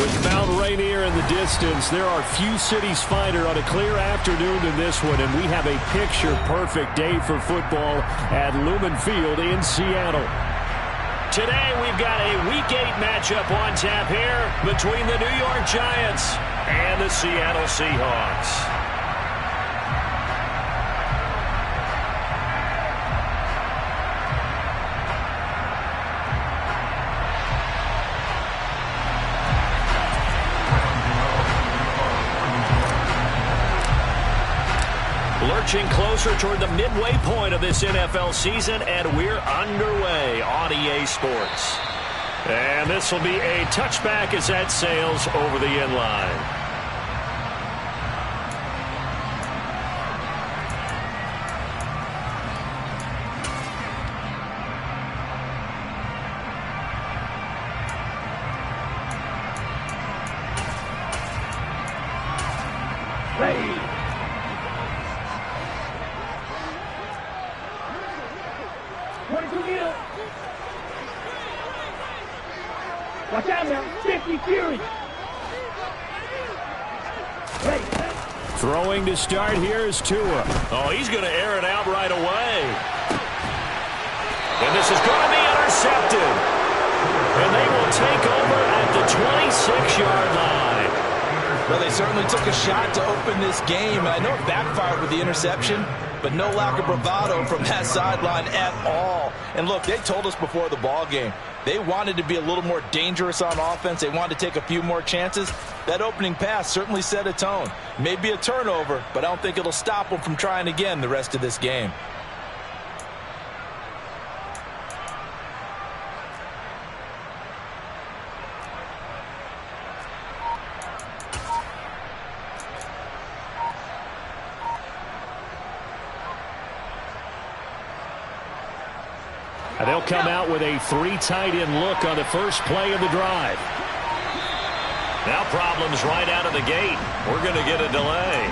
With Mount Rainier in the distance, there are few cities finer on a clear afternoon than this one, and we have a picture-perfect day for football at Lumen Field in Seattle. Today, we've got a Week 8 matchup on tap here between the New York Giants and the Seattle Seahawks. Lurching closer toward the midway point of this NFL season, and we're underway on EA Sports. And this will be a touchback as that sails over the end line. Watch out now, 50 Fury. Throwing to start here is Tua. Oh, he's going to air it out right away. And this is going to be intercepted. And they will take over at the 26-yard line. Well, they certainly took a shot to open this game. I know it backfired with the interception, but no lack of bravado from that sideline at all. And look, they told us before the ball game, they wanted to be a little more dangerous on offense. They wanted to take a few more chances. That opening pass certainly set a tone. Maybe a turnover, but I don't think it'll stop them from trying again the rest of this game. They'll come out with a 3 tight end look on the first play of the drive. Now problems right out of the gate. We're going to get a delay.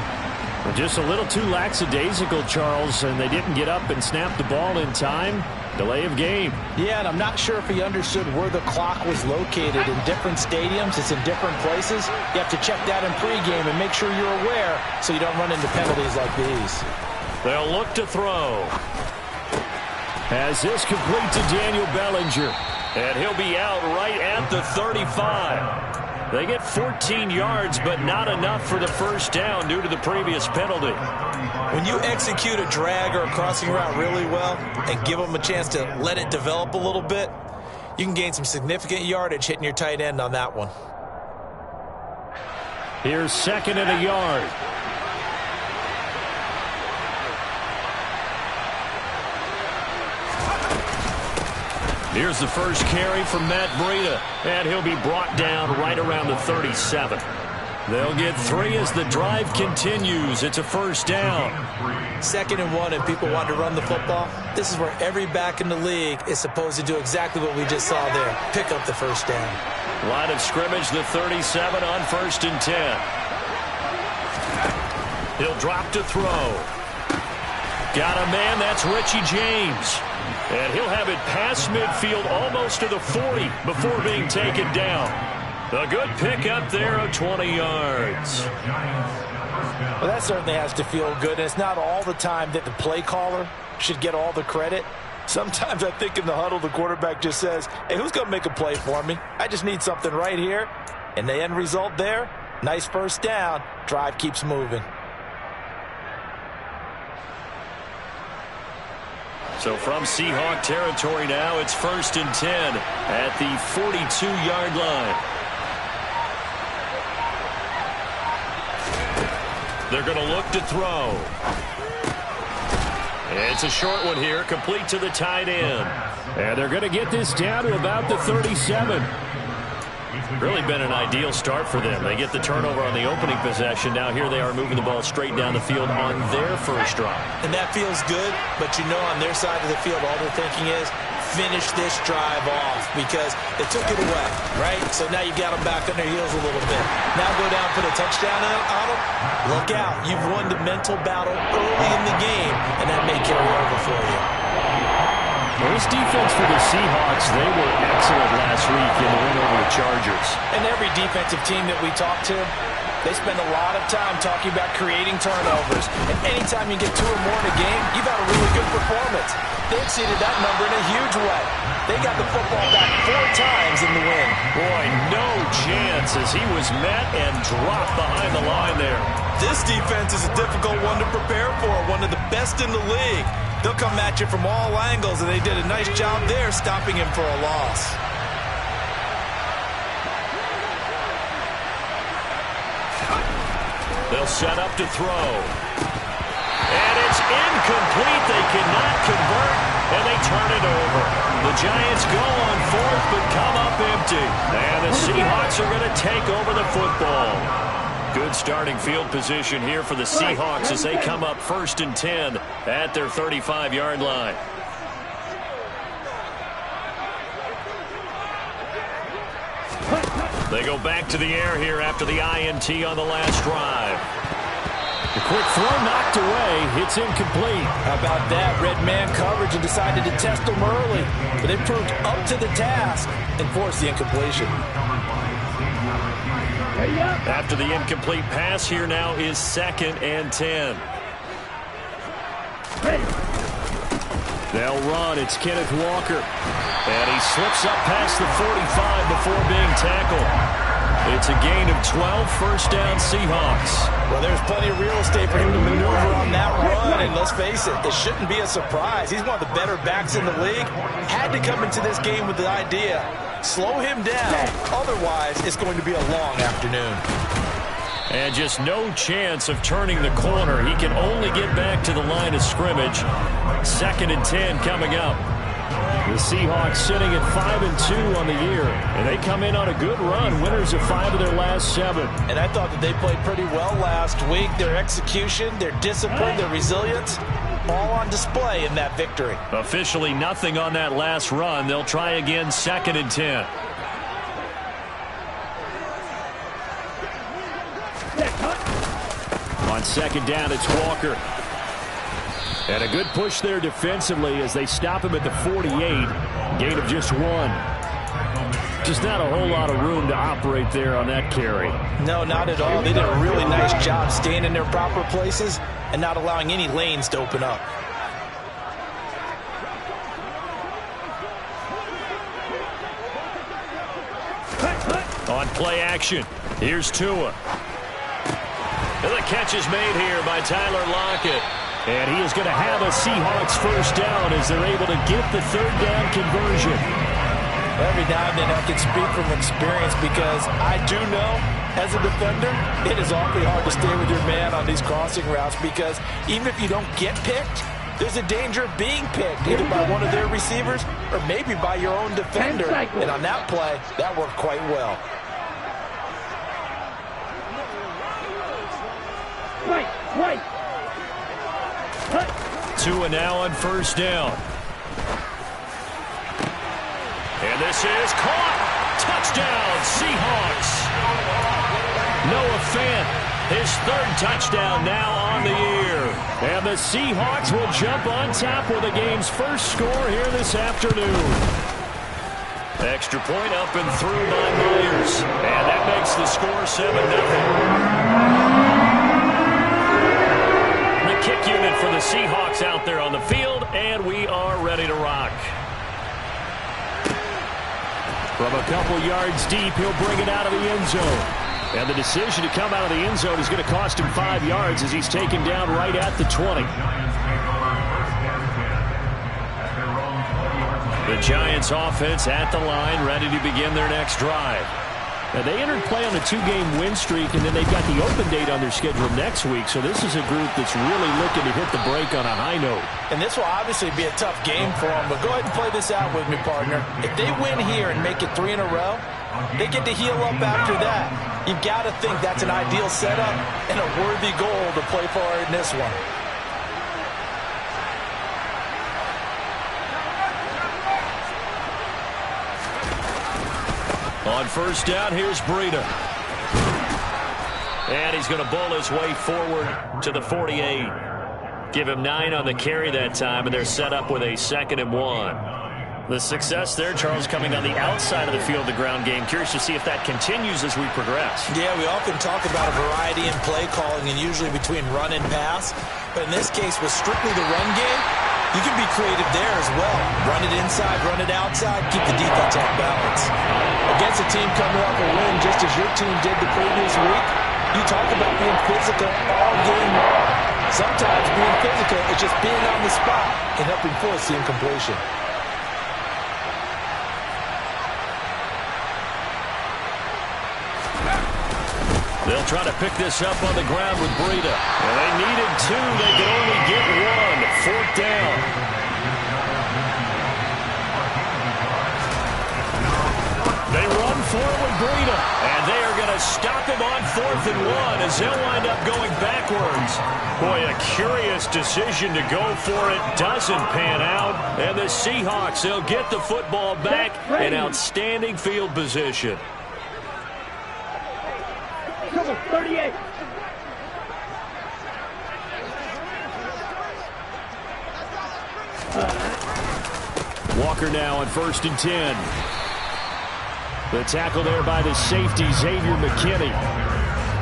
We're just a little too lackadaisical, Charles, and they didn't get up and snap the ball in time. Delay of game. Yeah, and I'm not sure if he understood where the clock was located. In different stadiums, it's in different places. You have to check that in pregame and make sure you're aware so you don't run into penalties like these. They'll look to throw. As this complete to Daniel Bellinger. And he'll be out right at the 35. They get 14 yards, but not enough for the first down due to the previous penalty. When you execute a drag or a crossing route really well and give them a chance to let it develop a little bit, you can gain some significant yardage hitting your tight end on that one. Here's 2nd and a yard. Here's the first carry from Matt Breida, and he'll be brought down right around the 37. They'll get 3 as the drive continues. It's a first down. 2nd and 1, and people want to run the football. This is where every back in the league is supposed to do exactly what we just saw there. Pick up the first down. Line of scrimmage, the 37 on 1st and 10. He'll drop to throw. Got a man, that's Richie James. And he'll have it past midfield almost to the 40 before being taken down. A good pickup there of 20 yards. Well, that certainly has to feel good. And it's not all the time that the play caller should get all the credit. Sometimes I think in the huddle, the quarterback just says, hey, who's going to make a play for me? I just need something right here. And the end result there, nice first down. Drive keeps moving. So from Seahawk territory now, it's 1st and 10 at the 42-yard line. They're going to look to throw. It's a short one here, complete to the tight end. And they're going to get this down to about the 37. Really been an ideal start for them. They get the turnover on the opening possession. Now here they are moving the ball straight down the field on their first drive. And that feels good, but you know on their side of the field all they're thinking is finish this drive off because they took it away, right? So now you got them back on their heels a little bit. Now go down, put a touchdown on them. Look out. You've won the mental battle early in the game, and that may carry over for you. Well, this defense for the Seahawks, they were excellent last week in the win over the Chargers. And every defensive team that we talk to, they spend a lot of time talking about creating turnovers. And anytime you get 2 or more in a game, you've had a really good performance. They exceeded that number in a huge way. They got the football back 4 times in the win. Boy, no chance as he was met and dropped behind the line there. This defense is a difficult one to prepare for, one of the best in the league. They'll come at you from all angles, and they did a nice job there stopping him for a loss. They'll set up to throw. And it's incomplete. They cannot convert, and they turn it over. The Giants go on 4th, but come up empty. And the Seahawks are going to take over the football. Good starting field position here for the Seahawks as they come up 1st and 10 at their 35-yard line. They go back to the air here after the INT on the last drive. The quick throw knocked away. It's incomplete. How about that? Red man coverage and decided to test them early. But they proved up to the task and forced the incompletion. After the incomplete pass, here now is 2nd and 10. They'll run. It's Kenneth Walker. And he slips up past the 45 before being tackled. It's a gain of 12, first down Seahawks. Well, there's plenty of real estate for him to maneuver on that run. And let's face it, it shouldn't be a surprise. He's one of the better backs in the league. Had to come into this game with the idea, slow him down. Otherwise, it's going to be a long afternoon. And just no chance of turning the corner. He can only get back to the line of scrimmage. 2nd and 10 coming up. The Seahawks sitting at 5-2 on the year. And they come in on a good run. Winners of 5 of their last 7. And I thought that they played pretty well last week. Their execution, their discipline, their resilience, all on display in that victory. Officially nothing on that last run. They'll try again 2nd and 10. On 2nd down, it's Walker. And a good push there defensively as they stop him at the 48. Gain of just 1. Just not a whole lot of room to operate there on that carry. No, not at all. They did a really nice job staying in their proper places and not allowing any lanes to open up. On play action, here's Tua. And the catch is made here by Tyler Lockett. And he is going to have a Seahawks first down as they're able to get the 3rd down conversion. Every now and then I can speak from experience because I do know as a defender it is awfully hard to stay with your man on these crossing routes because even if you don't get picked, there's a danger of being picked either by one of their receivers or maybe by your own defender. And on that play, that worked quite well. Wait. Tua now on 1st down. And this is caught. Touchdown, Seahawks. Noah Fant, his 3rd touchdown now on the year. And the Seahawks will jump on top with the game's first score here this afternoon. Extra point up and through by Myers. And that makes the score 7-0. Kick unit for the Seahawks out there on the field, and we are ready to rock. From a couple yards deep, he'll bring it out of the end zone. And the decision to come out of the end zone is going to cost him 5 yards as he's taken down right at the 20. The Giants offense at the line, ready to begin their next drive. Now, they entered play on a 2-game win streak, and then they've got the open date on their schedule next week. So this is a group that's really looking to hit the break on a high note. And this will obviously be a tough game for them. But go ahead and play this out with me, partner. If they win here and make it 3 in a row, they get to heal up after that. You've got to think that's an ideal setup and a worthy goal to play for in this one. On 1st down, here's Breida. And he's going to bowl his way forward to the 48. Give him 9 on the carry that time, and they're set up with a 2nd and 1. The success there, Charles, coming on the outside of the field, the ground game. Curious to see if that continues as we progress. Yeah, we often talk about a variety in play calling and usually between run and pass. But in this case, with strictly the run game, you can be creative there as well. Run it inside, run it outside, keep the defense off balance. Against a team coming off a win just as your team did the previous week, you talk about being physical all game long. Sometimes being physical is just being on the spot and helping force the incompletion. They'll try to pick this up on the ground with Breida. And they needed 2. They could only get 1. 4th down. They run for it with Breida. And they are going to stop him on 4th and 1 as they'll wind up going backwards. Boy, a curious decision to go for it. Doesn't pan out. And the Seahawks, they'll get the football back in outstanding field position. 38. Walker now on 1st and 10. The tackle there by the safety, Xavier McKinney.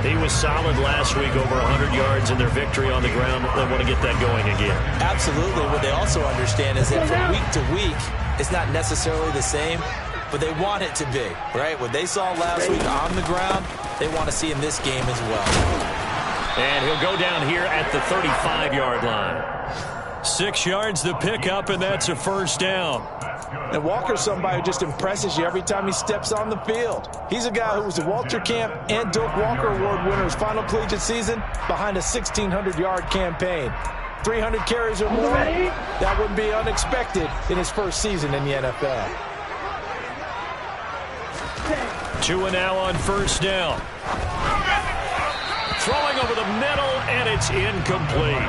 He was solid last week, over 100 yards in their victory on the ground. They want to get that going again. Absolutely. What they also understand is that from week to week, it's not necessarily the same, but they want it to be, right? What they saw last week on the ground, they want to see in this game as well. And he'll go down here at the 35-yard line. 6 yards the pickup, and that's a 1st down. And Walker's somebody who just impresses you every time he steps on the field. He's a guy who was the Walter Camp and Doak Walker Award winner's final collegiate season behind a 1,600-yard campaign. 300 carries or more, that wouldn't be unexpected in his first season in the NFL. 2 now on 1st down. Throwing over the middle, and it's incomplete.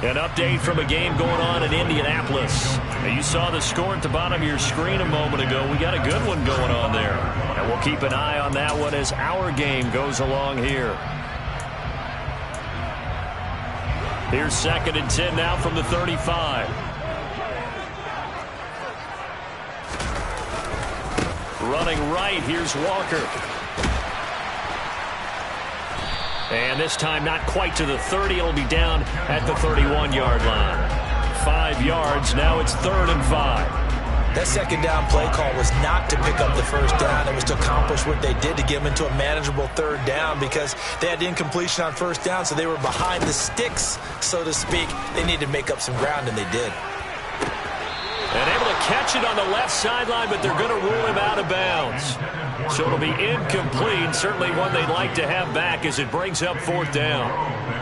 An update from a game going on in Indianapolis. You saw the score at the bottom of your screen a moment ago. We got a good one going on there. And we'll keep an eye on that one as our game goes along here. Here's 2nd and 10 now from the 35. Running right, here's Walker. And this time not quite to the 30. It'll be down at the 31-yard line. 5 yards. Now it's 3rd and 5. That 2nd down play call was not to pick up the 1st down. It was to accomplish what they did to get them into a manageable 3rd down because they had incompletion on 1st down, so they were behind the sticks, so to speak. They needed to make up some ground, and they did. And able to catch it on the left sideline, but they're going to rule him out of bounds. So it'll be incomplete. Certainly one they'd like to have back as it brings up 4th down.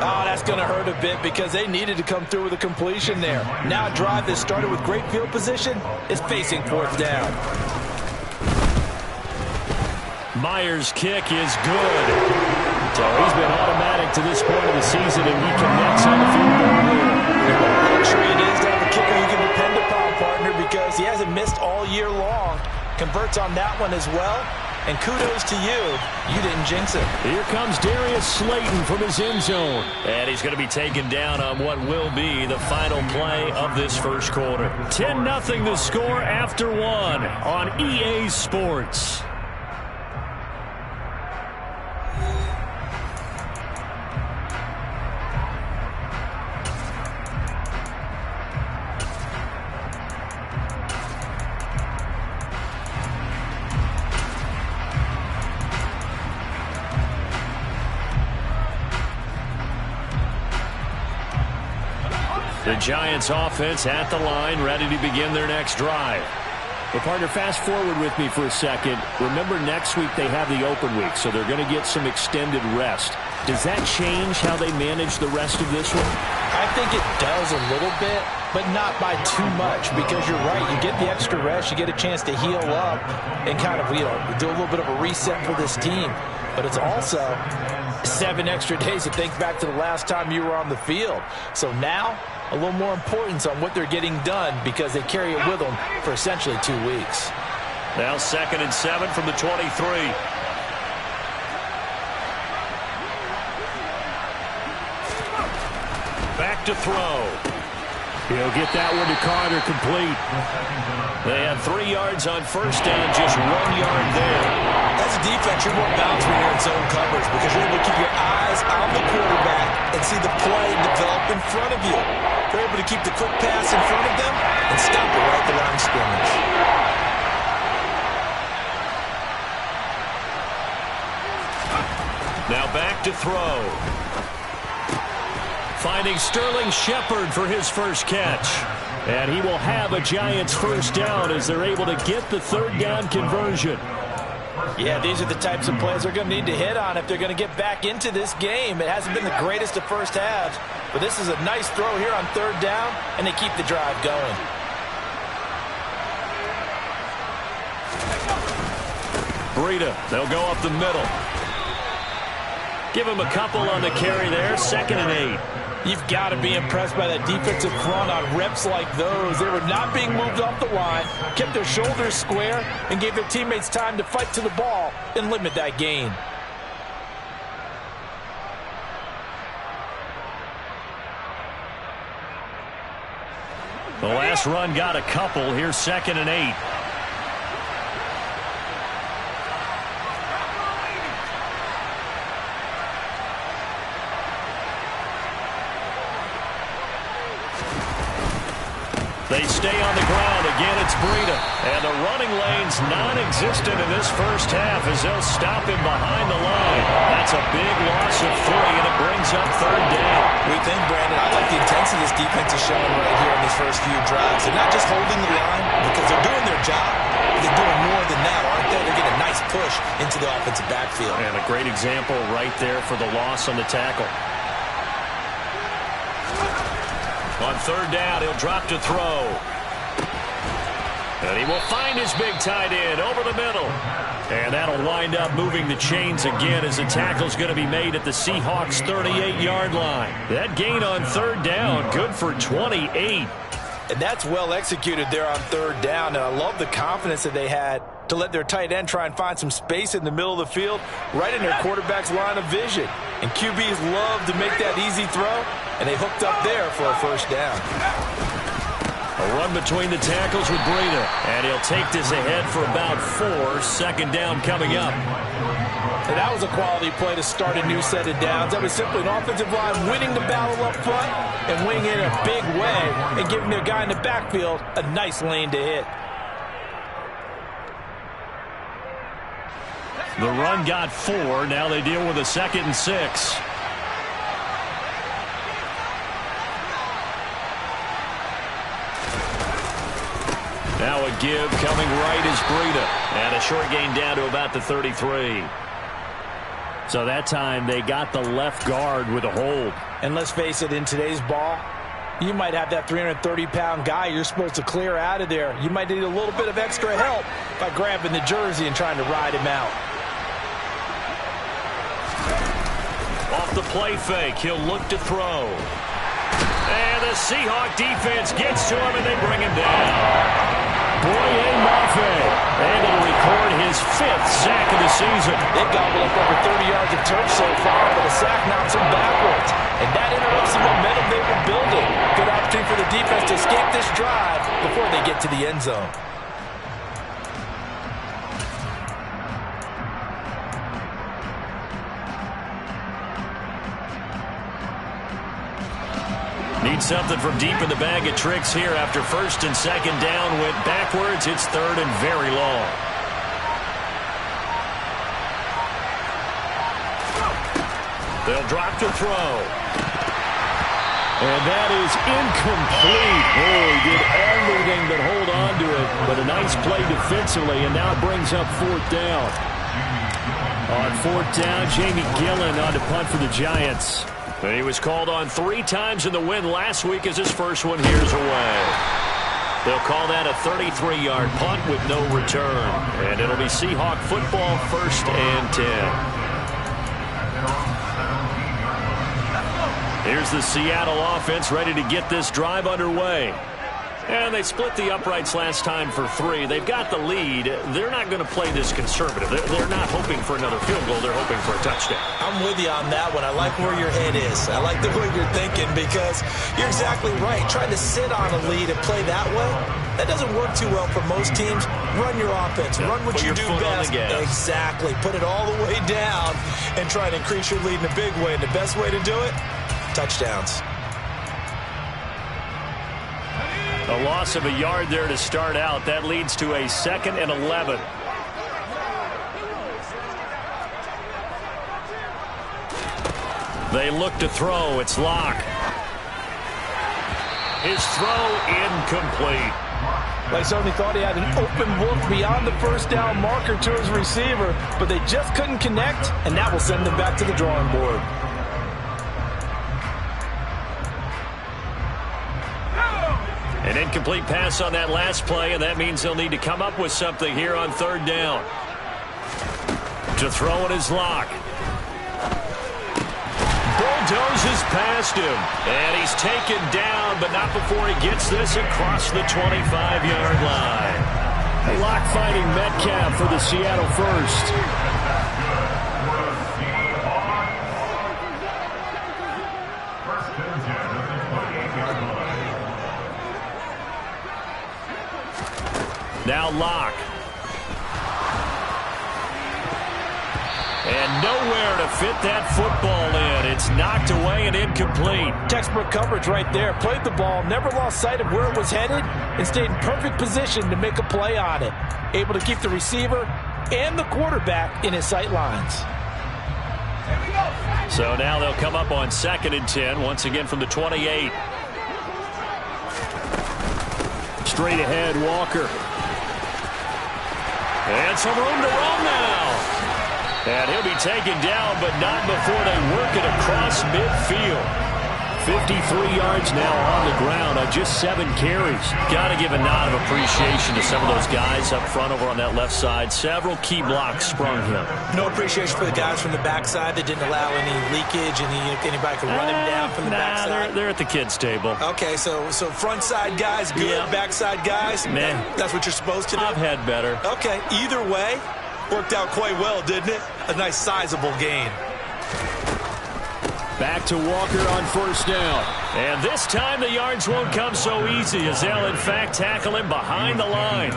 Oh, that's going to hurt a bit because they needed to come through with a completion there. Now a drive that started with great field position is facing 4th down. Myers' kick is good. So he's been automatic to this point of the season, and he connects on the field goal here. Luxury it is to have a kicker you can depend upon, partner, because he hasn't missed all year long. Converts on that one as well. And kudos to you. You didn't jinx it. Here comes Darius Slayton from his end zone. And he's going to be taken down on what will be the final play of this first quarter. 10-0 the score after 1 on EA Sports. The Giants offense at the line, ready to begin their next drive. Well, partner, fast forward with me for a second. Remember, next week they have the open week, so they're going to get some extended rest. Does that change how they manage the rest of this one? I think it does a little bit, but not by too much, because you're right. You get the extra rest. You get a chance to heal up and kind of, do a little bit of a reset for this team. But it's also 7 extra days to think back to the last time you were on the field. So now, a little more importance on what they're getting done because they carry it with them for essentially 2 weeks. Now 2nd and 7 from the 23. Back to throw. He'll get that one to Carter complete. They have 3 yards on first down, just 1 yard there. As a defense, you're more balanced when you're in zone coverage because you're able to keep your eyes on the quarterback and see the play develop in front of you. They're able to keep the quick pass in front of them and stop it right at the line of scrimmage. Now back to throw. Finding Sterling Shepard for his first catch. And he will have a Giants first down as they're able to get the 3rd down conversion. Yeah, these are the types of plays they're going to need to hit on if they're going to get back into this game. It hasn't been the greatest of first halves, but this is a nice throw here on 3rd down, and they keep the drive going. Breida, they'll go up the middle. Give him a couple on the carry there, 2nd and 8. You've got to be impressed by that defensive front on reps like those. They were not being moved off the line, kept their shoulders square, and gave their teammates time to fight to the ball and limit that gain. The last run got a couple. Here's 2nd and 8. They stay on the ground. Again, it's Breida. And the running lane's non-existent in this first half as they'll stop him behind the line. That's a big loss of 3, and it brings up 3rd down. We think, Brandon, I like the intensity this defense is showing right here in these first few drives. They're not just holding the line because they're doing their job, but they're doing more than that, aren't they? They're getting a nice push into the offensive backfield. And a great example right there for the loss on the tackle. On 3rd down, he'll drop to throw. And he will find his big tight end over the middle. And that'll wind up moving the chains again as the tackle's going to be made at the Seahawks' 38-yard line. That gain on 3rd down, good for 28. And that's well executed there on 3rd down. And I love the confidence that they had to let their tight end try and find some space in the middle of the field, right in their quarterback's line of vision. And QBs love to make that easy throw, and they hooked up there for a first down. A run between the tackles with Breida, and he'll take this ahead for about 4. 2nd down coming up. And that was a quality play to start a new set of downs. That was simply an offensive line winning the battle up front and winning it in a big way and giving their guy in the backfield a nice lane to hit. The run got 4. Now they deal with a 2nd and 6. Now a give coming right is Breida. And a short gain down to about the 33. So that time they got the left guard with a hold. And let's face it, in today's ball, you might have that 330-pound guy you're supposed to clear out of there. You might need a little bit of extra help by grabbing the jersey and trying to ride him out. Off the play fake, he'll look to throw. And the Seahawk defense gets to him and they bring him down. Boye Mafe able to record his 5th sack of the season. They've gobbled up over 30 yards of turf so far, but a sack knocks them backwards. And that interrupts the momentum they were building. Good opportunity for the defense to escape this drive before they get to the end zone. Need something from deep in the bag of tricks here after 1st and 2nd down went backwards. It's 3rd and very long. They'll drop to throw. And that is incomplete. Oh, he did everything but hold on to it. But a nice play defensively, and now it brings up 4th down. On 4th down, Jamie Gillen on to punt for the Giants. And he was called on 3 times in the win last week as his first one here's away. They'll call that a 33-yard punt with no return. And it'll be Seahawk football, 1st and 10. Here's the Seattle offense ready to get this drive underway. And they split the uprights last time for 3. They've got the lead. They're not going to play this conservative. They're not hoping for another field goal. They're hoping for a touchdown. I'm with you on that one. I like where your head is. I like the way you're thinking because you're exactly right. Trying to sit on a lead and play that way, that doesn't work too well for most teams. Run your offense. Run what you do best. Exactly. Put it all the way down and try to increase your lead in a big way. And the best way to do it, touchdowns. A loss of a yard there to start out. That leads to a 2nd and 11. They look to throw. It's Locke. His throw incomplete. Well, he certainly thought he had an open look beyond the first down marker to his receiver, but they just couldn't connect, and that will send them back to the drawing board. An incomplete pass on that last play, and that means they'll need to come up with something here on 3rd down. To throw it is Locke. Bulldozes past him, and he's taken down, but not before he gets this across the 25-yard line. Locke finding Metcalf for the Seattle first. Now Locke. And nowhere to fit that football in. It's knocked away and incomplete. Textbook coverage right there. Played the ball, never lost sight of where it was headed, and stayed in perfect position to make a play on it. Able to keep the receiver and the quarterback in his sight lines. So now they'll come up on 2nd and 10, once again from the 28. Straight ahead, Walker. And some room to run now. And he'll be taken down, but not before they work it across midfield. 53 yards now on the ground on just 7 carries. Got to give a nod of appreciation to some of those guys up front over on that left side. Several key blocks sprung him. No appreciation for the guys from the backside that didn't allow any leakage, and anybody could run him down from the backside. They're at the kids' table. Okay, so front side guys good, yeah. Backside guys, man, that's what you're supposed to do. I've had better. Okay, either way, worked out quite well, didn't it? A nice sizable gain. Back to Walker on 1st down. And this time the yards won't come so easy as they'll, in fact, tackle him behind the line.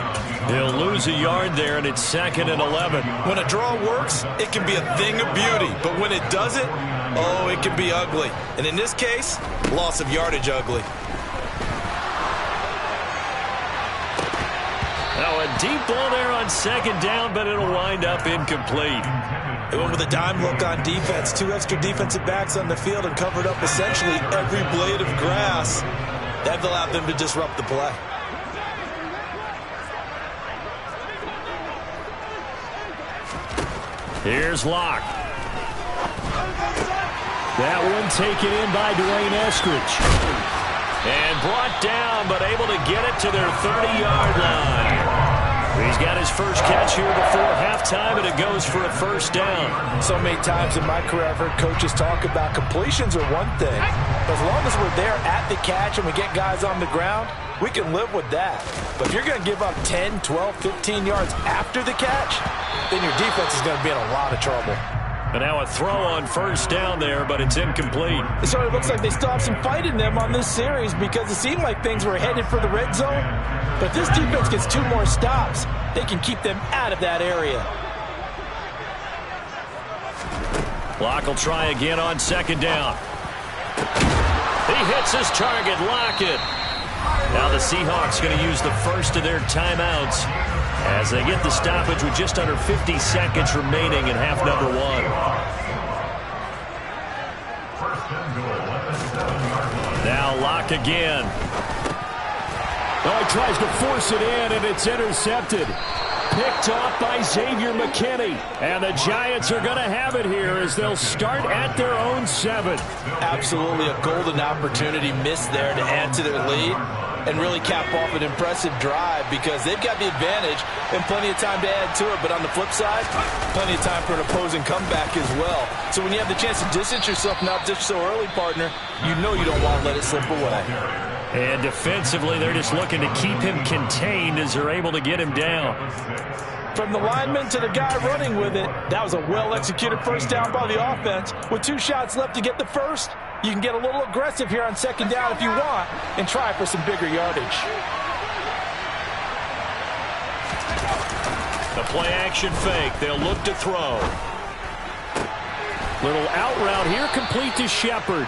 He'll lose a yard there, and it's 2nd and 11. When a draw works, it can be a thing of beauty. But when it doesn't, oh, it can be ugly. And in this case, loss of yardage ugly. Now a deep ball there on 2nd down, but it'll wind up incomplete. They went with a dime look on defense. 2 extra defensive backs on the field and covered up essentially every blade of grass. That allowed them to disrupt the play. Here's Locke. That one taken in by Dwayne Eskridge. And brought down, but able to get it to their 30-yard line. He's got his first catch here before halftime, and it goes for a 1st down. So many times in my career, I've heard coaches talk about completions are one thing. But as long as we're there at the catch and we get guys on the ground, we can live with that. But if you're going to give up 10, 12, 15 yards after the catch, then your defense is going to be in a lot of trouble. And now a throw on 1st down there, but it's incomplete. So it looks like they still have some fight in them on this series because it seemed like things were headed for the red zone. But if this defense gets 2 more stops, they can keep them out of that area. Locke will try again on 2nd down. He hits his target, Lockett. Now the Seahawks going to use the first of their timeouts as they get the stoppage with just under 50 seconds remaining in half number 1. Now Locke again. Oh, he tries to force it in, and it's intercepted. Picked off by Xavier McKinney. And the Giants are going to have it here as they'll start at their own 7. Absolutely a golden opportunity missed there to add to their lead and really cap off an impressive drive because they've got the advantage and plenty of time to add to it. But on the flip side, plenty of time for an opposing comeback as well. So when you have the chance to distance yourself not just so early, partner, you know you don't want to let it slip away. And defensively, they're just looking to keep him contained as they're able to get him down. From the lineman to the guy running with it, that was a well-executed first down by the offense. With 2 shots left to get the first, you can get a little aggressive here on second down if you want and try for some bigger yardage. The play action fake. They'll look to throw. Little out route here, complete to Shepard.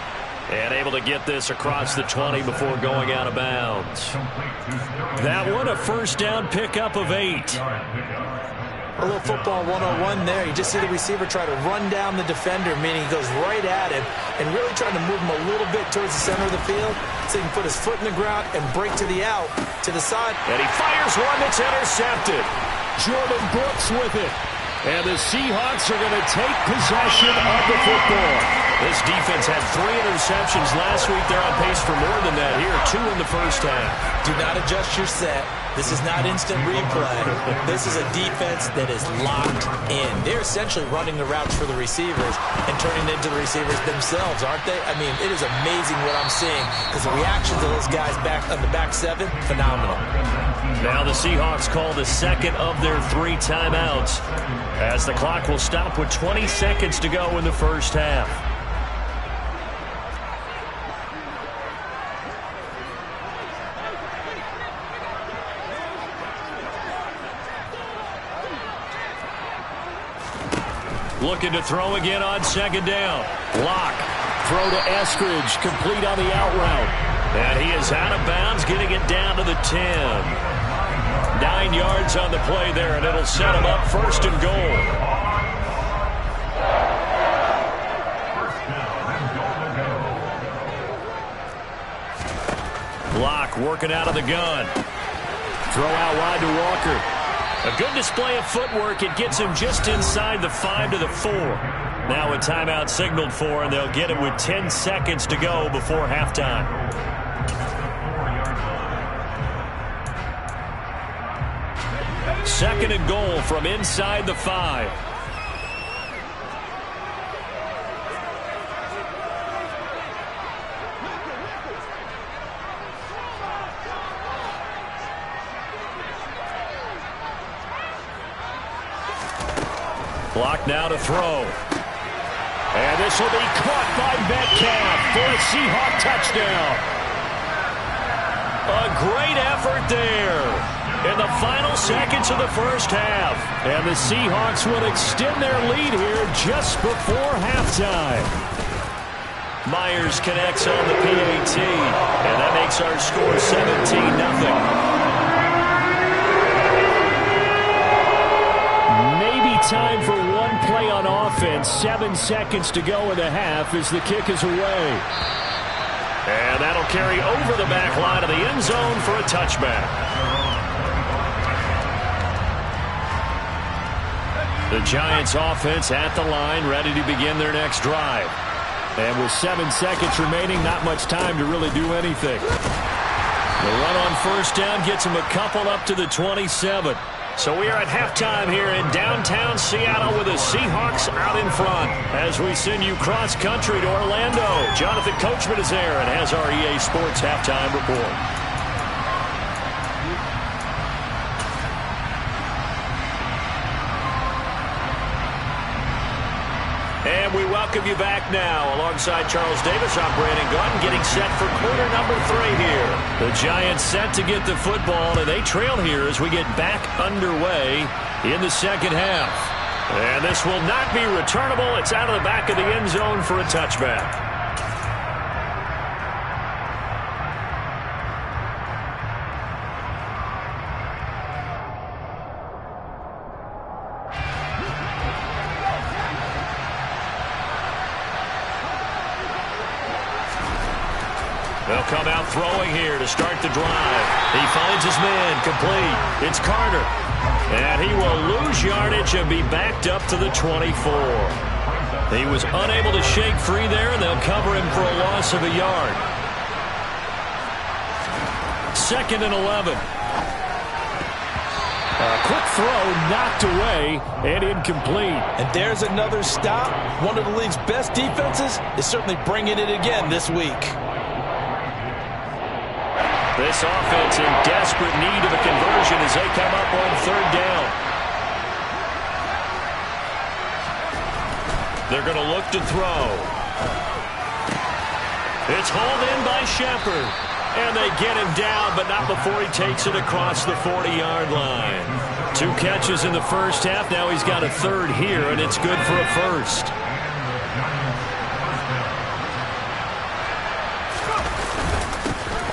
And able to get this across the 20 before going out of bounds. That one, a first down pickup of 8. A little football 101 there. You just see the receiver try to run down the defender, meaning he goes right at him and really trying to move him a little bit towards the center of the field so he can put his foot in the ground and break to the out, to the side. And he fires one that's intercepted. Jordan Brooks with it. And the Seahawks are going to take possession of the football. This defense had 3 interceptions last week. They're on pace for more than that here. 2 in the first half. Do not adjust your set. This is not instant replay. This is a defense that is locked in. They're essentially running the routes for the receivers and turning it into the receivers themselves, aren't they? I mean, it is amazing what I'm seeing because the reactions of those guys back on the back 7, phenomenal. Now the Seahawks call the second of their 3 timeouts as the clock will stop with 20 seconds to go in the first half. Looking to throw again on second down. Lock. Throw to Eskridge. Complete on the out route. And he is out of bounds, getting it down to the 10. 9 yards on the play there, and it'll set him up first and goal. Lock working out of the gun. Throw out wide to Walker. A good display of footwork. It gets him just inside the 5 to the 4. Now a timeout signaled for, and they'll get it with 10 seconds to go before halftime. Second and goal from inside the 5. Block now to throw. And this will be caught by Metcalf for a Seahawk touchdown. A great effort there in the final seconds of the first half. And the Seahawks will extend their lead here just before halftime. Myers connects on the PAT, and that makes our score 17-0. Time for one play on offense. 7 seconds to go in the half as the kick is away. And that'll carry over the back line of the end zone for a touchback. The Giants offense at the line, ready to begin their next drive. And with 7 seconds remaining, not much time to really do anything. The run on first down gets them a couple up to the 27. So we are at halftime here in downtown Seattle with the Seahawks out in front. As we send you cross-country to Orlando, Jonathan Coachman is there and has our EA Sports halftime report. And we welcome you back now. Alongside Charles Davis, I'm Brandon Gunn, getting set for quarter number 3 here. The Giants set to get the football, and they trail here as we get back underway in the second half. And this will not be returnable. It's out of the back of the end zone for a touchback. They'll come out throwing here to start the drive. He finds his man, complete. It's Carter. And he will lose yardage and be backed up to the 24. He was unable to shake free there, and they'll cover him for a loss of a yard. 2nd and 11. A quick throw knocked away and incomplete. And there's another stop. One of the league's best defenses is certainly bringing it again this week. This offense in desperate need of a conversion as they come up on 3rd down. They're going to look to throw. It's hauled in by Shepard. And they get him down, but not before he takes it across the 40-yard line. 2 catches in the first half. Now he's got a 3rd here, and it's good for a 1st.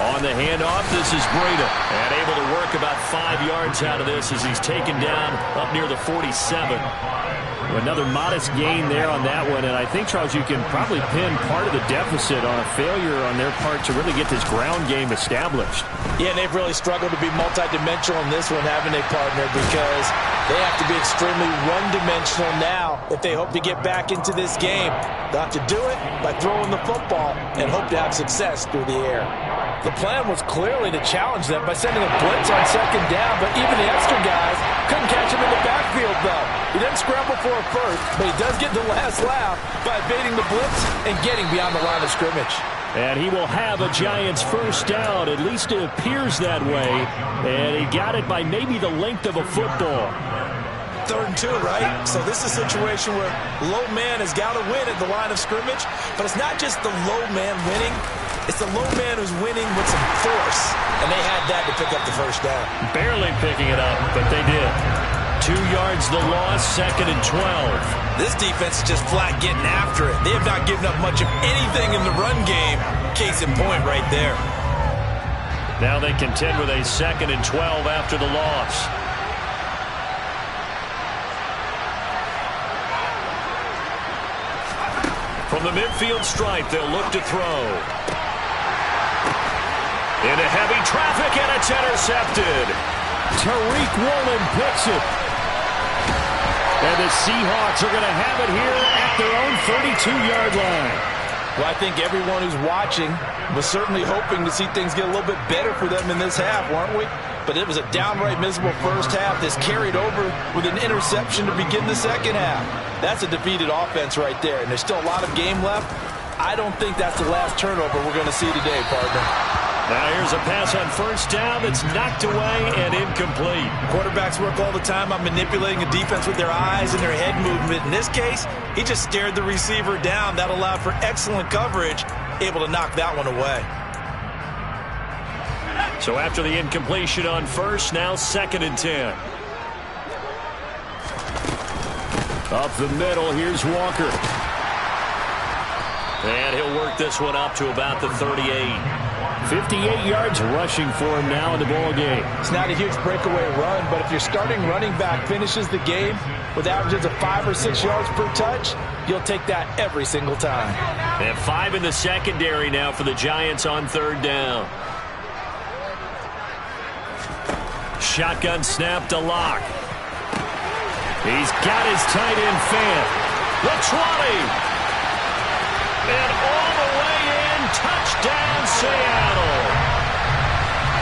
On the handoff, this is Breida. And able to work about 5 yards out of this as he's taken down up near the 47. Another modest gain there on that one, and I think, Charles, you can probably pin part of the deficit on a failure on their part to really get this ground game established. Yeah, and they've really struggled to be multidimensional in this one, haven't they, partner, because they have to be extremely one-dimensional now if they hope to get back into this game. They'll have to do it by throwing the football and hope to have success through the air. The plan was clearly to challenge them by sending a blitz on 2nd down, but even the extra guys couldn't catch him in the backfield, though. He doesn't scramble for a 1st, but he does get the last laugh by evading the blitz and getting beyond the line of scrimmage. And he will have a Giants 1st down. At least it appears that way. And he got it by maybe the length of a football. 3rd and 2, right? So this is a situation where low man has got to win at the line of scrimmage, but it's not just the low man winning. It's the low man who's winning with some force, and they had that to pick up the 1st down. Barely picking it up, but they did. 2 yards the loss, 2nd and 12. This defense is just flat getting after it. They have not given up much of anything in the run game. Case in point right there. Now they contend with a 2nd and 12 after the loss. From the midfield stripe, they'll look to throw. Into heavy traffic, and it's intercepted. Tariq Woolen picks it. And the Seahawks are going to have it here at their own 32-yard line. Well, I think everyone who's watching was certainly hoping to see things get a little bit better for them in this half, weren't we? But it was a downright miserable first half. This carried over with an interception to begin the second half. That's a defeated offense right there, and there's still a lot of game left. I don't think that's the last turnover we're going to see today, partner. Now here's a pass on 1st down that's knocked away and incomplete. Quarterbacks work all the time on manipulating a defense with their eyes and their head movement. In this case, he just stared the receiver down. That allowed for excellent coverage, able to knock that one away. So after the incompletion on 1st, now 2nd and 10. Up the middle, here's Walker. And he'll work this one up to about the 38. 58 yards rushing for him now in the ball game. It's not a huge breakaway run, but if your starting running back finishes the game with averages of 5 or 6 yards per touch, you'll take that every single time. They have 5 in the secondary now for the Giants on 3rd down. Shotgun snap to Locke. He's got his tight end fan. The 20. And all the way in, touchdown Seattle.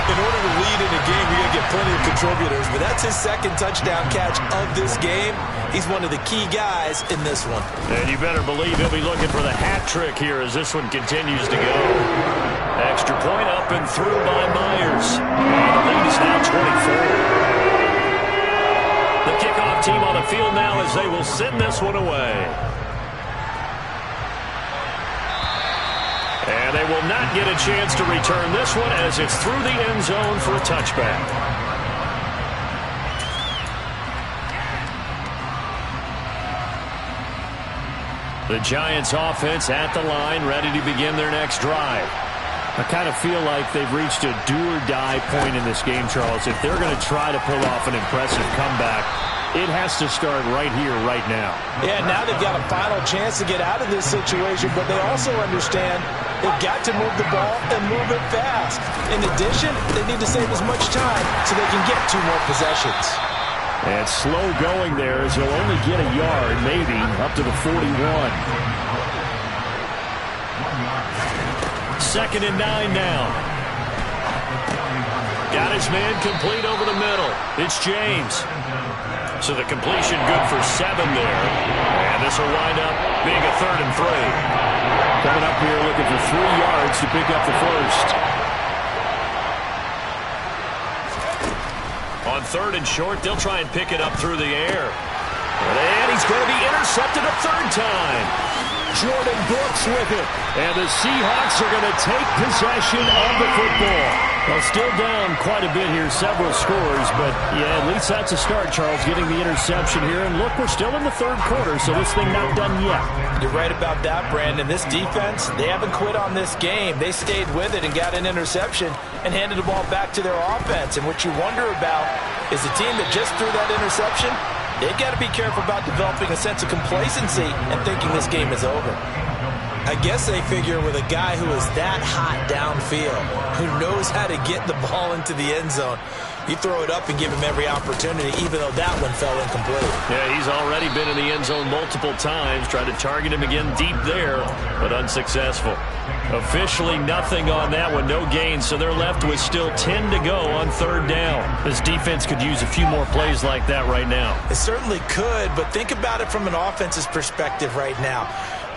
In order to lead in a game, you're going to get plenty of contributors, but that's his 2nd touchdown catch of this game. He's one of the key guys in this one. And you better believe he'll be looking for the hat trick here as this one continues to go. Extra point up and through by Myers. And the lead is now 24. The kickoff team on the field now as they will send this one away. And they will not get a chance to return this one as it's through the end zone for a touchback. The Giants offense at the line, ready to begin their next drive. I kind of feel like they've reached a do-or-die point in this game, Charles. If they're going to try to pull off an impressive comeback, it has to start right here, right now. Yeah, now they've got a final chance to get out of this situation, but they also understand They've got to move the ball and move it fast. In addition, they need to save as much time so they can get 2 more possessions. And slow going there as he'll only get a yard, maybe, up to the 41. 2nd and 9 now. Got his man complete over the middle. It's James. So the completion good for 7 there. And this will wind up being a 3rd and 3. Coming up here looking for 3 yards to pick up the first. On 3rd and short, they'll try and pick it up through the air. And he's going to be intercepted a 3rd time. Jordan Brooks with it. And the Seahawks are going to take possession of the football. Well, still down quite a bit here, several scores, but yeah, at least that's a start, Charles, getting the interception here. And look, we're still in the 3rd quarter, so this thing not done yet. You're right about that, Brandon. This defense, they haven't quit on this game. They stayed with it and got an interception and handed the ball back to their offense. And what you wonder about is the team that just threw that interception, they've got to be careful about developing a sense of complacency and thinking this game is over. I guess they figure with a guy who is that hot downfield, who knows how to get the ball into the end zone, you throw it up and give him every opportunity, even though that one fell incomplete. Yeah, he's already been in the end zone multiple times, tried to target him again deep there, but unsuccessful. Officially nothing on that one, no gain, so they're left with still 10 to go on 3rd down. This defense could use a few more plays like that right now. It certainly could, but think about it from an offense's perspective right now.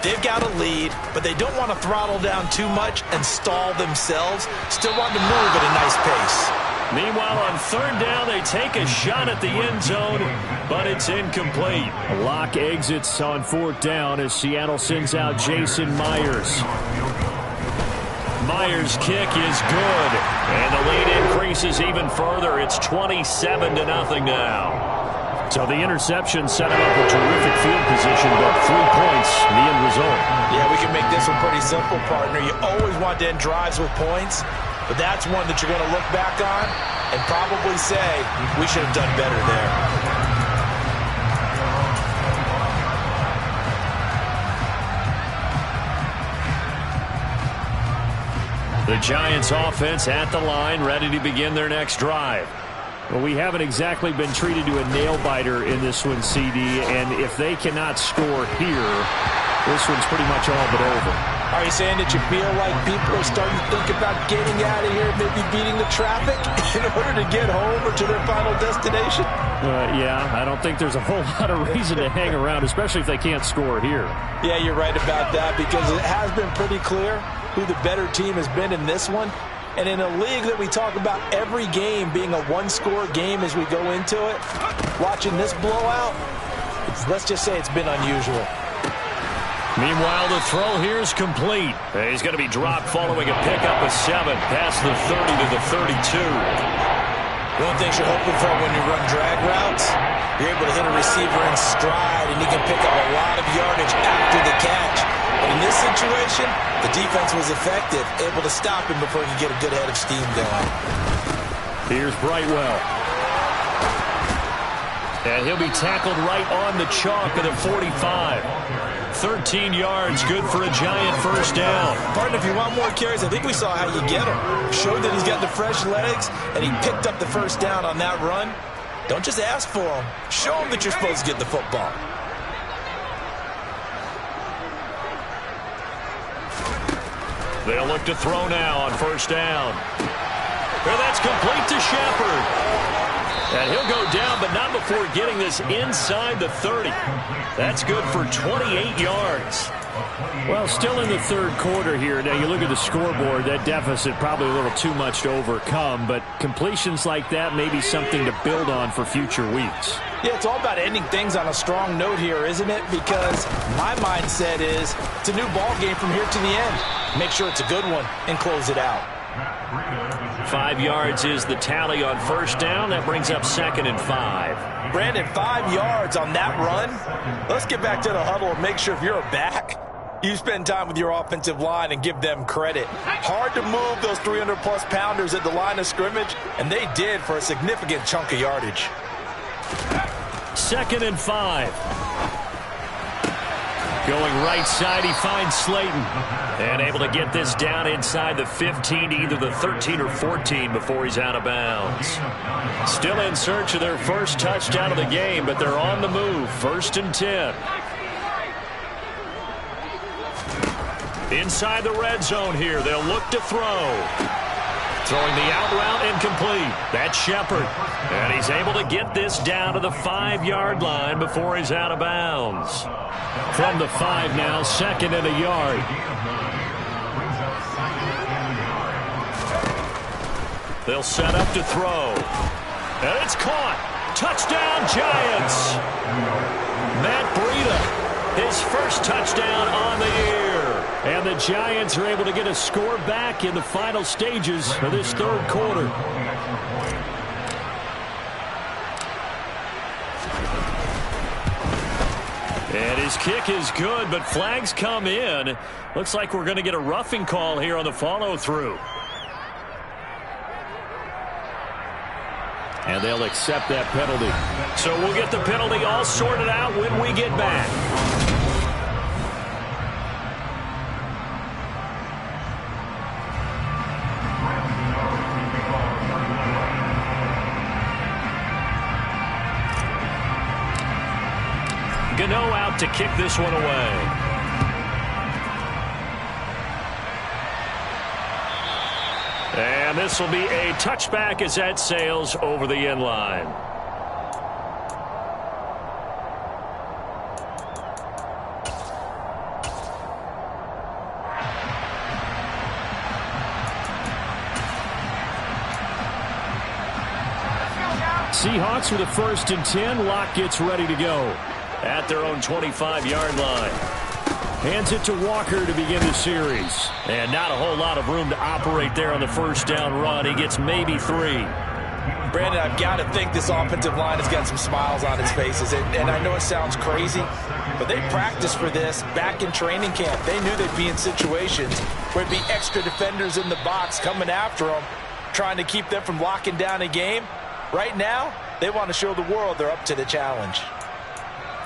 They've got a lead, but they don't want to throttle down too much and stall themselves. Still want to move at a nice pace. Meanwhile, on 3rd down, they take a shot at the end zone, but it's incomplete. Lock exits on 4th down as Seattle sends out Jason Myers. Myers' kick is good, and the lead increases even further. It's 27-0 now. So the interception set him up a terrific field position, but 3 points, the end result. Yeah, we can make this one pretty simple, partner. You always want to end drives with points, but that's one that you're going to look back on and probably say, we should have done better there. The Giants offense at the line, ready to begin their next drive. Well, we haven't exactly been treated to a nail-biter in this one, CD, and if they cannot score here, this one's pretty much all but over. Are you saying that you feel like people are starting to think about getting out of here, maybe beating the traffic in order to get home or to their final destination? Yeah, I don't think there's a whole lot of reason to hang around, especially if they can't score here. Yeah, you're right about that, because it has been pretty clear who the better team has been in this one. And in a league that we talk about every game being a 1-score game as we go into it, watching this blowout, let's just say it's been unusual. Meanwhile, the throw here is complete. He's going to be dropped following a pickup of 7 past the 30 to the 32. One thing you're hoping for when you run drag routes, you're able to hit a receiver in stride, and he can pick up a lot of yardage after the catch. But in this situation, the defense was effective, able to stop him before he could get a good head of steam going. Here's Brightwell. And he'll be tackled right on the chalk at the 45. 13 yards, good for a Giant first down. Partner, if you want more carries, I think we saw how you get him. Showed that he's got the fresh legs, and he picked up the first down on that run. Don't just ask for him. Show him that you're supposed to get the football. They'll look to throw now on first down. Well, that's complete to Shepard. And he'll go down, but not before getting this inside the 30. That's good for 28 yards. Well, still in the 3rd quarter here. Now, you look at the scoreboard, that deficit probably a little too much to overcome, but completions like that may be something to build on for future weeks. Yeah, it's all about ending things on a strong note here, isn't it? Because my mindset is it's a new ball game from here to the end. Make sure it's a good one and close it out. 5 yards is the tally on first down. That brings up 2nd and 5. Brandon, 5 yards on that run. Let's get back to the huddle and make sure if you're a back, you spend time with your offensive line and give them credit. Hard to move those 300-plus pounders at the line of scrimmage, and they did for a significant chunk of yardage. 2nd and 5. Going right side, he finds Slayton. And able to get this down inside the 15 to either the 13 or 14 before he's out of bounds. Still in search of their first touchdown of the game, but they're on the move. 1st and 10. Inside the red zone here, they'll look to throw. Throwing the out route incomplete. That's Shepard. And he's able to get this down to the 5-yard line before he's out of bounds. From the 5 now, 2nd and a yard. They'll set up to throw. And it's caught. Touchdown, Giants. Matt Breida, his first touchdown on the year. And the Giants are able to get a score back in the final stages of this 3rd quarter. And his kick is good, but flags come in. Looks like we're going to get a roughing call here on the follow-through. And they'll accept that penalty. So we'll get the penalty all sorted out when we get back. Gano out to kick this one away. And this will be a touchback as that sails over the end line. Seahawks with a 1st and 10. Locke gets ready to go at their own 25-yard line. Hands it to Walker to begin the series. And not a whole lot of room to operate there on the 1st down run. He gets maybe 3. Brandon, I've got to think this offensive line has got some smiles on its faces. And I know it sounds crazy, but they practiced for this back in training camp. They knew they'd be in situations where it'd be extra defenders in the box coming after them, trying to keep them from locking down a game. Right now, they want to show the world they're up to the challenge.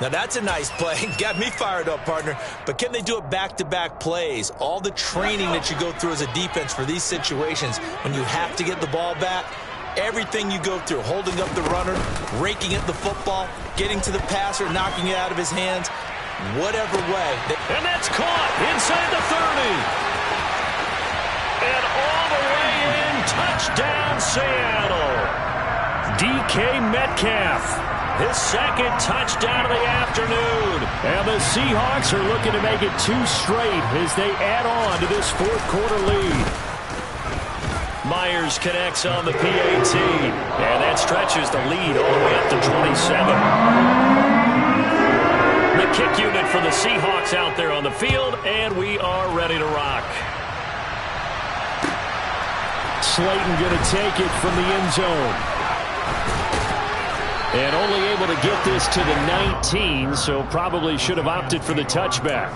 Now that's a nice play. Got me fired up, partner. But can they do it back-to-back plays? All the training that you go through as a defense for these situations, when you have to get the ball back, everything you go through, holding up the runner, raking at the football, getting to the passer, knocking it out of his hands, whatever way. And that's caught inside the 30. And all the way in, touchdown Seattle. DK Metcalf. His 2nd touchdown of the afternoon. And the Seahawks are looking to make it 2 straight as they add on to this 4th quarter lead. Myers connects on the PAT. And that stretches the lead all the way up to 27. The kick unit for the Seahawks out there on the field. And we are ready to rock. Slayton going to take it from the end zone. And only able to get this to the 19, so probably should have opted for the touchback.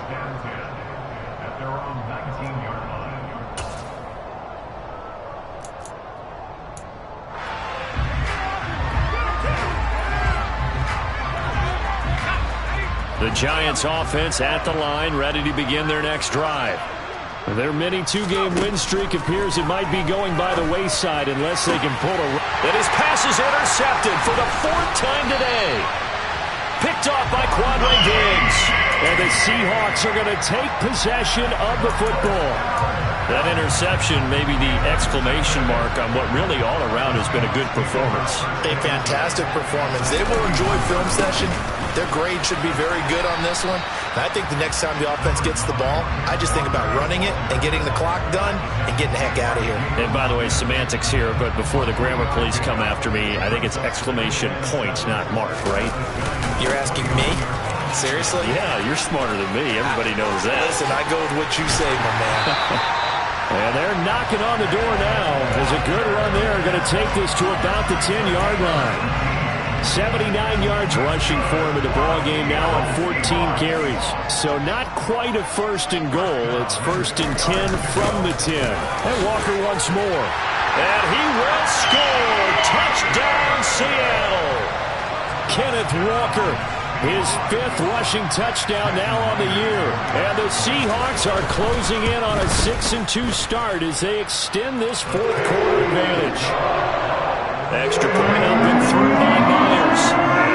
The Giants offense at the line, ready to begin their next drive. Their mini 2-game win streak appears it might be going by the wayside unless they can pull a... And his pass is intercepted for the 4th time today. Picked off by Quadre Diggs. And the Seahawks are going to take possession of the football. That interception may be the exclamation mark on what really all around has been a good performance. A fantastic performance. They will enjoy film session. Their grade should be very good on this one. And I think the next time the offense gets the ball, I just think about running it and getting the clock done and getting the heck out of here. And by the way, semantics here, but before the grammar police come after me, I think it's exclamation point, not mark, right? You're asking me? Seriously? Yeah, you're smarter than me. Everybody knows that. Listen, I go with what you say, my man. And they're knocking on the door now. There's a good run there. Going to take this to about the 10-yard line. 79 yards rushing for him in the ball game now on 14 carries. So not quite a 1st and goal. It's 1st and 10 from the 10. And Walker once more. And he will score. Touchdown, Seattle. Kenneth Walker His 5th rushing touchdown now on the year. And the Seahawks are closing in on a 6-2 start as they extend this 4th quarter advantage. Extra point up and through by Myers.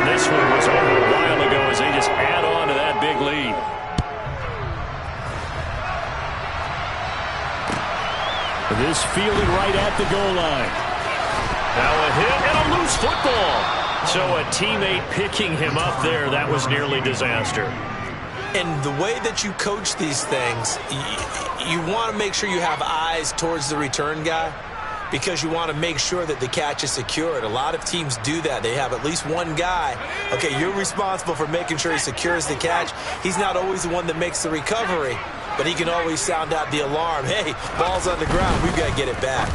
And this one was over a while ago as they just add on to that big lead. This fielded right at the goal line. Now a hit and a loose football. So a teammate picking him up there, that was nearly disaster. And the way that you coach these things, you want to make sure you have eyes towards the return guy because you want to make sure that the catch is secured. A lot of teams do that. They have at least one guy. Okay, you're responsible for making sure he secures the catch. He's not always the one that makes the recovery, but he can always sound out the alarm. Hey, ball's on the ground. We've got to get it back.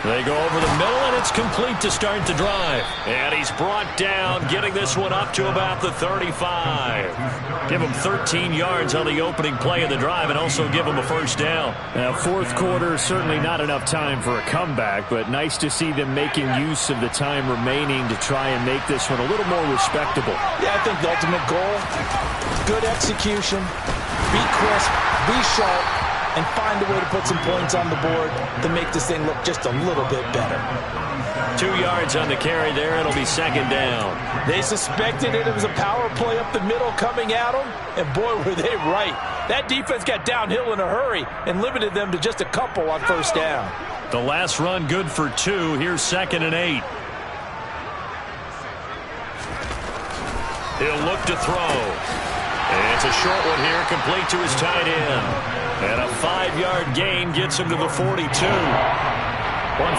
They go over the middle, and it's complete to start the drive. And he's brought down, getting this one up to about the 35. Give him 13 yards on the opening play of the drive and also give him a first down. Now, 4th quarter, certainly not enough time for a comeback, but nice to see them making use of the time remaining to try and make this one a little more respectable. Yeah, I think the ultimate goal, good execution, be crisp, be sharp, and find a way to put some points on the board to make this thing look just a little bit better. 2 yards on the carry there. It'll be 2nd down. They suspected it was a power play up the middle coming at them, and boy, were they right. That defense got downhill in a hurry and limited them to just a couple on first down. The last run good for 2. Here's 2nd and 8. He'll look to throw. It's a short one here, complete to his tight end. And a 5-yard gain gets him to the 42. One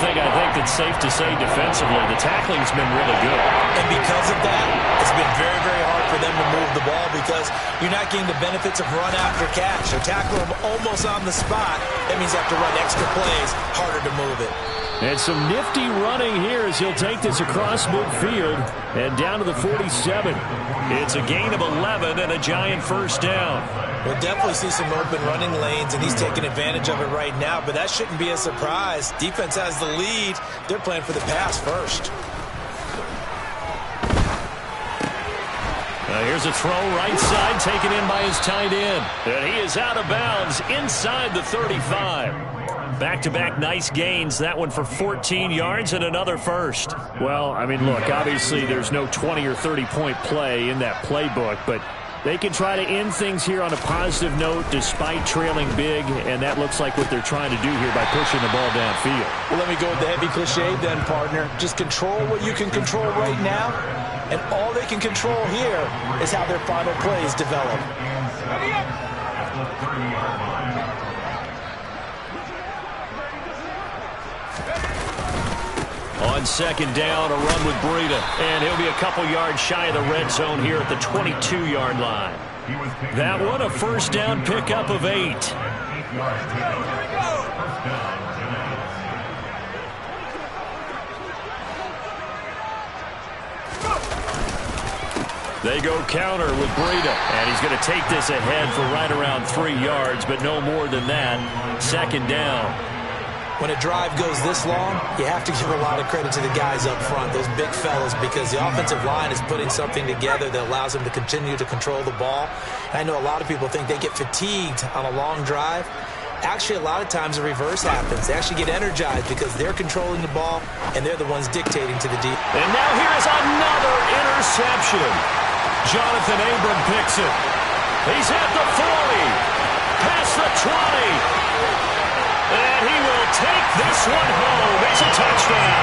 thing I think that's safe to say defensively, the tackling's been really good. And because of that, it's been very, very hard for them to move the ball because you're not getting the benefits of run after catch. So tackle them almost on the spot. That means you have to run extra plays, harder to move it. And some nifty running here as he'll take this across midfield and down to the 47. It's a gain of 11 and a giant first down. We'll definitely see some open running lanes, and he's taking advantage of it right now, but that shouldn't be a surprise. Defense has the lead. They're playing for the pass first. Here's a throw right side taken in by his tight end. And he is out of bounds inside the 35. Back-to-back nice gains. That one for 14 yards and another first. Well, I mean, look, obviously there's no 20 or 30-point play in that playbook, but they can try to end things here on a positive note despite trailing big, and that looks like what they're trying to do here by pushing the ball downfield. Well, let me go with the heavy cliche then, partner. Just control what you can control right now, and all they can control here is how their final plays develop. On 2nd down, a run with Breida. And he'll be a couple yards shy of the red zone here at the 22-yard line. That one, a first down pickup of 8. They go counter with Breida. And he's going to take this ahead for right around 3 yards, but no more than that. 2nd down. When a drive goes this long, you have to give a lot of credit to the guys up front, those big fellas, because the offensive line is putting something together that allows them to continue to control the ball. And I know a lot of people think they get fatigued on a long drive. Actually, a lot of times the reverse happens. They actually get energized because they're controlling the ball, and they're the ones dictating to the deep. And now here's another interception. Jonathan Abram picks it. He's at the 40, past the 20. And he will take this one home. It's a touchdown.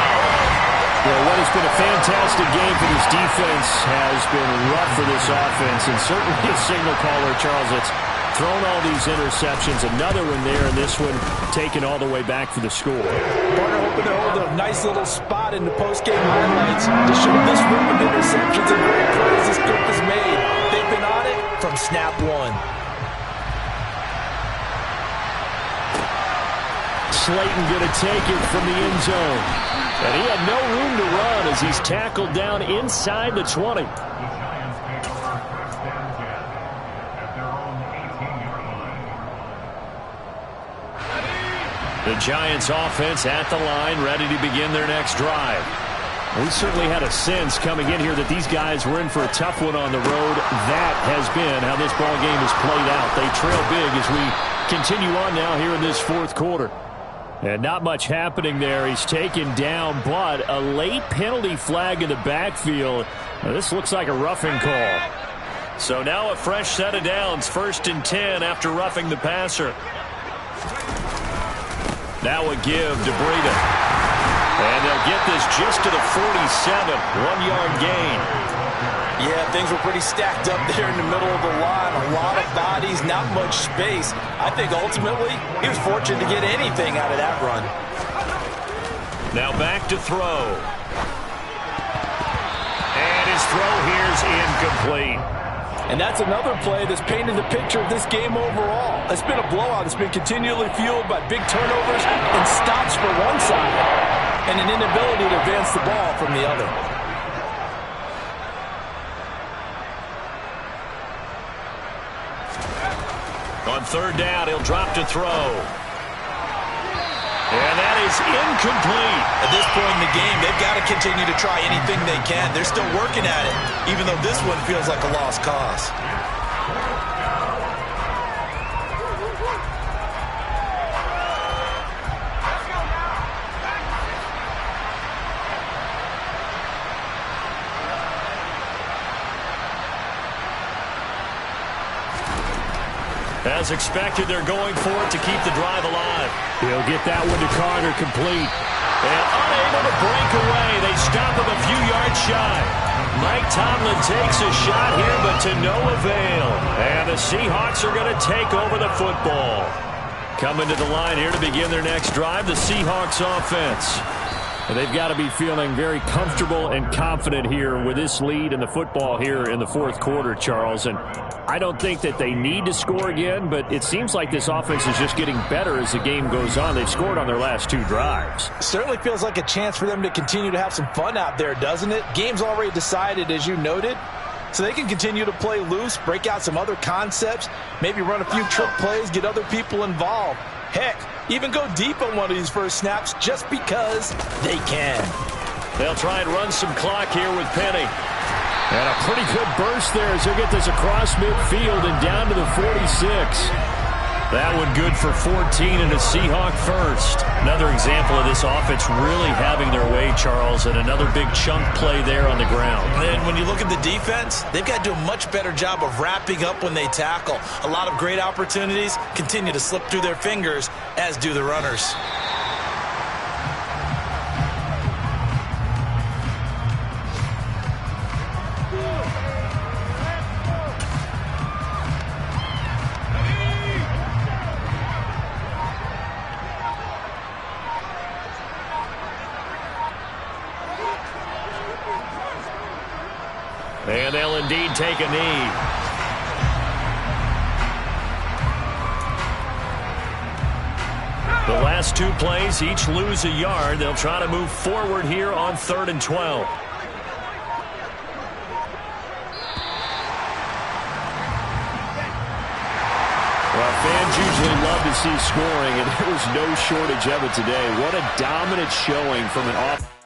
Well, what has been a fantastic game for this defense has been rough for this offense, and certainly a signal caller, Charles, that's thrown all these interceptions. Another one there, and this one taken all the way back for the score. Partner hoping to hold a nice little spot in the post-game highlights to show this run of interceptions and great plays this group has made. They've been on it from snap one. Slayton going to take it from the end zone. And he had no room to run as he's tackled down inside the 20. The Giants offense at the line, ready to begin their next drive. We certainly had a sense coming in here that these guys were in for a tough one on the road. That has been how this ball game has played out. They trail big as we continue on now here in this fourth quarter. And not much happening there. He's taken down, but a late penalty flag in the backfield. Now, this looks like a roughing call. So now a fresh set of downs. 1st and 10 after roughing the passer. Now a give to Breida. And they'll get this just to the 47. 1-yard gain. Yeah, things were pretty stacked up there in the middle of the line. A lot of bodies, not much space. I think ultimately he was fortunate to get anything out of that run. Now back to throw. And his throw here's incomplete. And that's another play that's painted the picture of this game overall. It's been a blowout. It's been continually fueled by big turnovers and stops for one side and an inability to advance the ball from the other. On 3rd down, he'll drop to throw. And that is incomplete. At this point in the game, they've got to continue to try anything they can. They're still working at it, even though this one feels like a lost cause. As expected, they're going for it to keep the drive alive. He'll get that one to Carter, complete. And unable to break away. They stop him a few yards shy. Mike Tomlin takes a shot here, but to no avail. And the Seahawks are going to take over the football. Coming to the line here to begin their next drive, the Seahawks offense. And they've got to be feeling very comfortable and confident here with this lead in the football here in the fourth quarter, Charles. And I don't think that they need to score again, but it seems like this offense is just getting better as the game goes on. They've scored on their last 2 drives. Certainly feels like a chance for them to continue to have some fun out there, doesn't it? Game's already decided, as you noted. So they can continue to play loose, break out some other concepts, maybe run a few trick plays, get other people involved. Heck, even go deep on one of these first snaps just because they can. They'll try and run some clock here with Penny. And a pretty good burst there as he'll get this across midfield and down to the 46. That one good for 14 and a Seahawk first. Another example of this offense really having their way, Charles, and another big chunk play there on the ground. And when you look at the defense, they've got to do a much better job of wrapping up when they tackle. A lot of great opportunities continue to slip through their fingers, as do the runners. And they'll indeed take a knee. The last 2 plays, each lose a yard. They'll try to move forward here on 3rd and 12. Well, fans usually love to see scoring, and there was no shortage of it today. What a dominant showing from an offense.